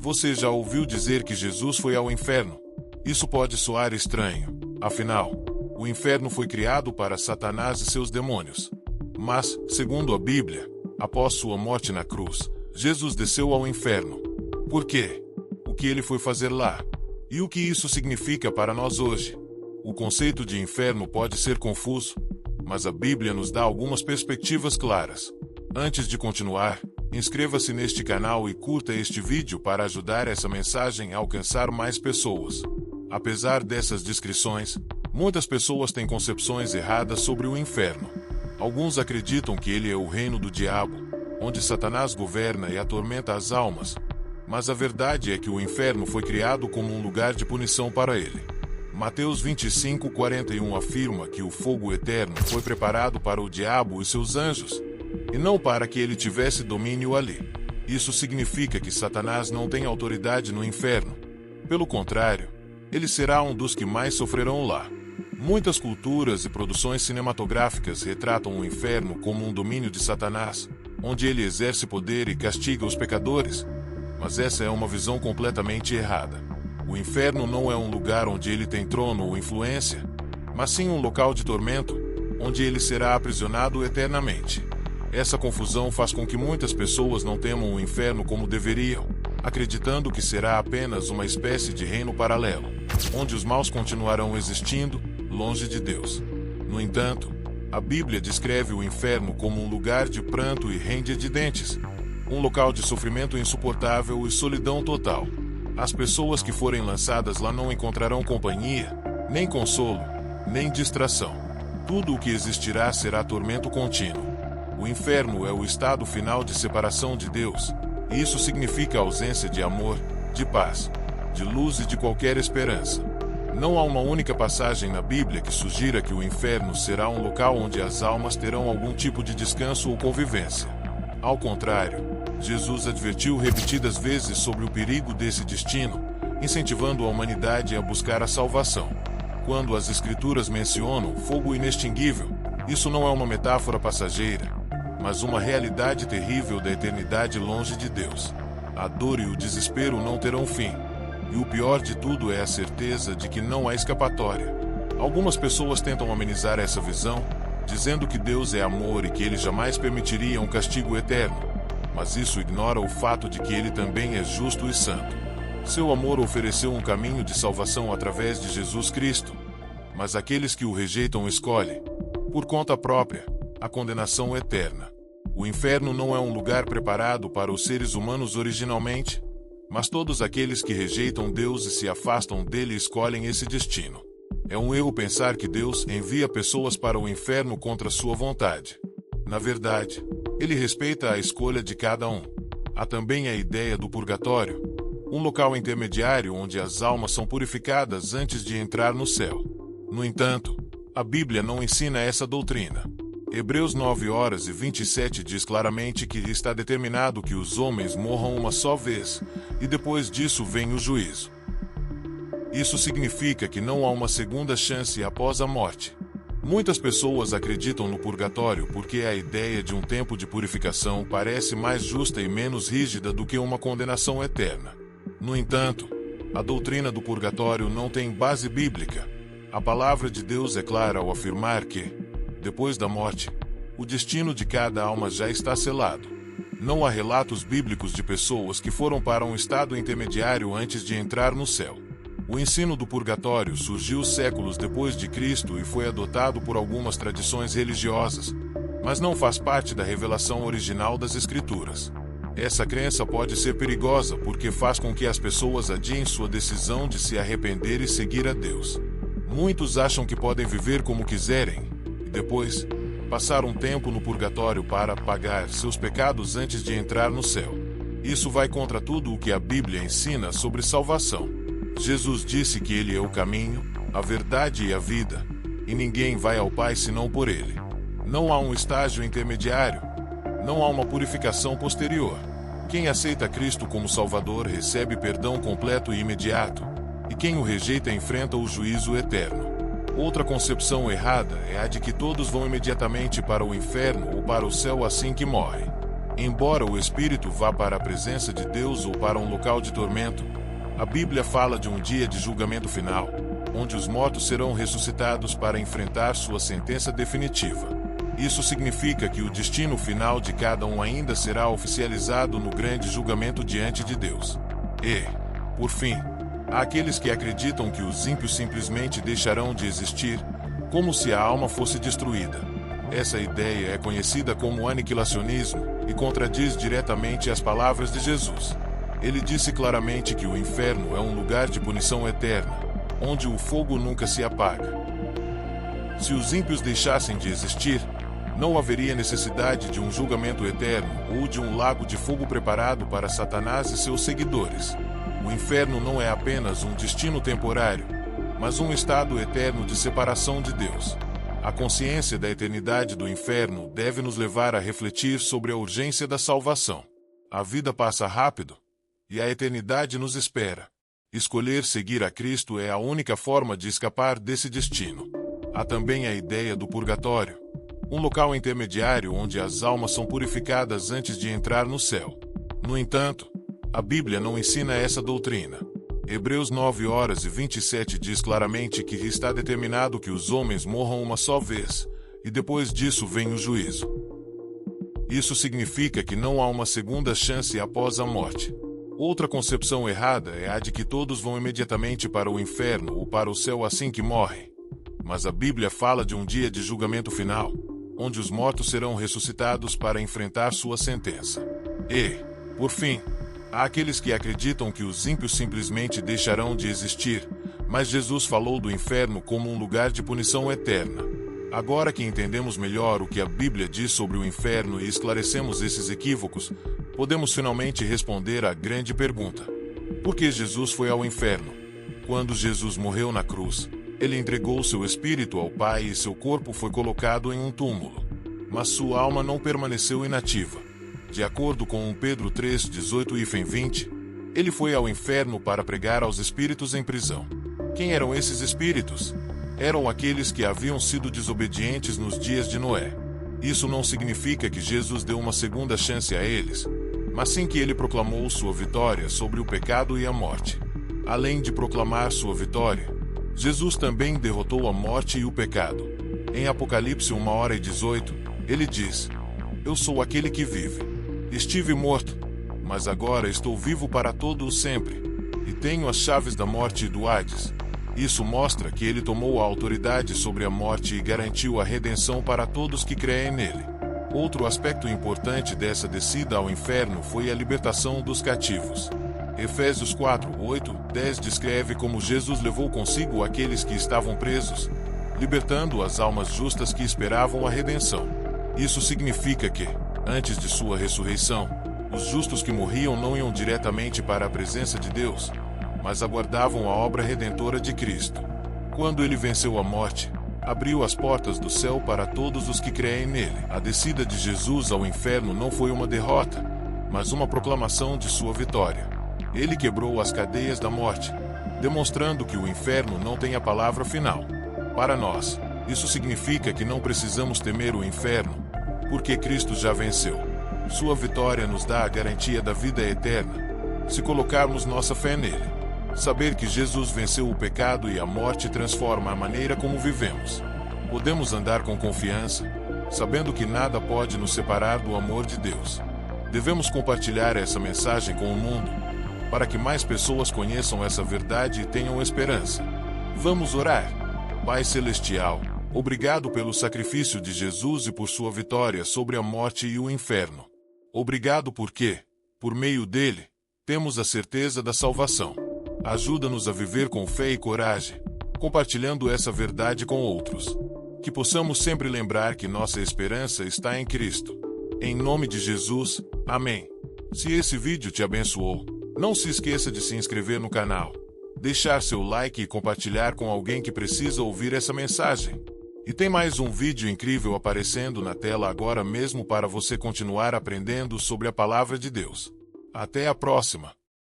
Você já ouviu dizer que Jesus foi ao inferno? Isso pode soar estranho. Afinal, o inferno foi criado para Satanás e seus demônios. Mas, segundo a Bíblia, após sua morte na cruz, Jesus desceu ao inferno. Por quê? O que ele foi fazer lá? E o que isso significa para nós hoje? O conceito de inferno pode ser confuso, mas a Bíblia nos dá algumas perspectivas claras. Antes de continuar, inscreva-se neste canal e curta este vídeo para ajudar essa mensagem a alcançar mais pessoas. Apesar dessas descrições, muitas pessoas têm concepções erradas sobre o inferno. Alguns acreditam que ele é o reino do diabo, onde Satanás governa e atormenta as almas. Mas a verdade é que o inferno foi criado como um lugar de punição para ele. Mateus 25:41 afirma que o fogo eterno foi preparado para o diabo e seus anjos, e não para que ele tivesse domínio ali. Isso significa que Satanás não tem autoridade no inferno. Pelo contrário, ele será um dos que mais sofrerão lá. Muitas culturas e produções cinematográficas retratam o inferno como um domínio de Satanás, onde ele exerce poder e castiga os pecadores. Mas essa é uma visão completamente errada. O inferno não é um lugar onde ele tem trono ou influência, mas sim um local de tormento, onde ele será aprisionado eternamente. Essa confusão faz com que muitas pessoas não temam o inferno como deveriam, acreditando que será apenas uma espécie de reino paralelo, onde os maus continuarão existindo, longe de Deus. No entanto, a Bíblia descreve o inferno como um lugar de pranto e ranger de dentes, um local de sofrimento insuportável e solidão total. As pessoas que forem lançadas lá não encontrarão companhia, nem consolo, nem distração. Tudo o que existirá será tormento contínuo. O inferno é o estado final de separação de Deus, e isso significa a ausência de amor, de paz, de luz e de qualquer esperança. Não há uma única passagem na Bíblia que sugira que o inferno será um local onde as almas terão algum tipo de descanso ou convivência. Ao contrário, Jesus advertiu repetidas vezes sobre o perigo desse destino, incentivando a humanidade a buscar a salvação. Quando as Escrituras mencionam fogo inextinguível, isso não é uma metáfora passageira, mas uma realidade terrível da eternidade longe de Deus. A dor e o desespero não terão fim. E o pior de tudo é a certeza de que não há escapatória. Algumas pessoas tentam amenizar essa visão, dizendo que Deus é amor e que ele jamais permitiria um castigo eterno. Mas isso ignora o fato de que ele também é justo e santo. Seu amor ofereceu um caminho de salvação através de Jesus Cristo. Mas aqueles que o rejeitam escolhem, por conta própria, a condenação eterna. O inferno não é um lugar preparado para os seres humanos originalmente, mas todos aqueles que rejeitam Deus e se afastam dele escolhem esse destino. É um erro pensar que Deus envia pessoas para o inferno contra sua vontade. Na verdade, ele respeita a escolha de cada um. Há também a ideia do purgatório, um local intermediário onde as almas são purificadas antes de entrar no céu. No entanto, a Bíblia não ensina essa doutrina. Hebreus 9:27 diz claramente que está determinado que os homens morram uma só vez, e depois disso vem o juízo. Isso significa que não há uma segunda chance após a morte. Muitas pessoas acreditam no purgatório porque a ideia de um tempo de purificação parece mais justa e menos rígida do que uma condenação eterna. No entanto, a doutrina do purgatório não tem base bíblica. A palavra de Deus é clara ao afirmar que, depois da morte, o destino de cada alma já está selado. Não há relatos bíblicos de pessoas que foram para um estado intermediário antes de entrar no céu. O ensino do purgatório surgiu séculos depois de Cristo e foi adotado por algumas tradições religiosas, mas não faz parte da revelação original das Escrituras. Essa crença pode ser perigosa porque faz com que as pessoas adiem sua decisão de se arrepender e seguir a Deus. Muitos acham que podem viver como quiserem, e depois, passar um tempo no purgatório para pagar seus pecados antes de entrar no céu. Isso vai contra tudo o que a Bíblia ensina sobre salvação. Jesus disse que ele é o caminho, a verdade e a vida, e ninguém vai ao Pai senão por ele. Não há um estágio intermediário. Não há uma purificação posterior. Quem aceita Cristo como Salvador recebe perdão completo e imediato, e quem o rejeita enfrenta o juízo eterno. Outra concepção errada é a de que todos vão imediatamente para o inferno ou para o céu assim que morrem. Embora o espírito vá para a presença de Deus ou para um local de tormento, a Bíblia fala de um dia de julgamento final, onde os mortos serão ressuscitados para enfrentar sua sentença definitiva. Isso significa que o destino final de cada um ainda será oficializado no grande julgamento diante de Deus. E, por fim, há aqueles que acreditam que os ímpios simplesmente deixarão de existir, como se a alma fosse destruída. Essa ideia é conhecida como aniquilacionismo e contradiz diretamente as palavras de Jesus. Ele disse claramente que o inferno é um lugar de punição eterna, onde o fogo nunca se apaga. Se os ímpios deixassem de existir, não haveria necessidade de um julgamento eterno ou de um lago de fogo preparado para Satanás e seus seguidores. O inferno não é apenas um destino temporário, mas um estado eterno de separação de Deus. A consciência da eternidade do inferno deve nos levar a refletir sobre a urgência da salvação. A vida passa rápido, e a eternidade nos espera. Escolher seguir a Cristo é a única forma de escapar desse destino. Há também a ideia do purgatório, um local intermediário onde as almas são purificadas antes de entrar no céu. No entanto, a Bíblia não ensina essa doutrina. Hebreus 9:27 diz claramente que está determinado que os homens morram uma só vez, e depois disso vem o juízo. Isso significa que não há uma segunda chance após a morte. Outra concepção errada é a de que todos vão imediatamente para o inferno ou para o céu assim que morrem. Mas a Bíblia fala de um dia de julgamento final, onde os mortos serão ressuscitados para enfrentar sua sentença. E, por fim, há aqueles que acreditam que os ímpios simplesmente deixarão de existir, mas Jesus falou do inferno como um lugar de punição eterna. Agora que entendemos melhor o que a Bíblia diz sobre o inferno e esclarecemos esses equívocos, podemos finalmente responder à grande pergunta: por que Jesus foi ao inferno? Quando Jesus morreu na cruz, ele entregou seu espírito ao Pai e seu corpo foi colocado em um túmulo. Mas sua alma não permaneceu inativa. De acordo com 1 Pedro 3:18-20, ele foi ao inferno para pregar aos espíritos em prisão. Quem eram esses espíritos? Eram aqueles que haviam sido desobedientes nos dias de Noé. Isso não significa que Jesus deu uma segunda chance a eles, mas sim que ele proclamou sua vitória sobre o pecado e a morte. Além de proclamar sua vitória, Jesus também derrotou a morte e o pecado. Em Apocalipse 1:18, ele diz: Eu sou aquele que vive. Estive morto, mas agora estou vivo para todo o sempre, e tenho as chaves da morte e do Hades. Isso mostra que ele tomou a autoridade sobre a morte e garantiu a redenção para todos que creem nele. Outro aspecto importante dessa descida ao inferno foi a libertação dos cativos. Efésios 4:8-10 descreve como Jesus levou consigo aqueles que estavam presos, libertando as almas justas que esperavam a redenção. Isso significa que, antes de sua ressurreição, os justos que morriam não iam diretamente para a presença de Deus, mas aguardavam a obra redentora de Cristo. Quando ele venceu a morte, abriu as portas do céu para todos os que creem nele. A descida de Jesus ao inferno não foi uma derrota, mas uma proclamação de sua vitória. Ele quebrou as cadeias da morte, demonstrando que o inferno não tem a palavra final. Para nós, isso significa que não precisamos temer o inferno, porque Cristo já venceu. Sua vitória nos dá a garantia da vida eterna, se colocarmos nossa fé nele. Saber que Jesus venceu o pecado e a morte transforma a maneira como vivemos. Podemos andar com confiança, sabendo que nada pode nos separar do amor de Deus. Devemos compartilhar essa mensagem com o mundo, para que mais pessoas conheçam essa verdade e tenham esperança. Vamos orar. Pai Celestial, obrigado pelo sacrifício de Jesus e por sua vitória sobre a morte e o inferno. Obrigado porque, por meio dele, temos a certeza da salvação. Ajuda-nos a viver com fé e coragem, compartilhando essa verdade com outros. Que possamos sempre lembrar que nossa esperança está em Cristo. Em nome de Jesus, amém. Se esse vídeo te abençoou, não se esqueça de se inscrever no canal, deixar seu like e compartilhar com alguém que precisa ouvir essa mensagem. E tem mais um vídeo incrível aparecendo na tela agora mesmo para você continuar aprendendo sobre a palavra de Deus. Até a próxima!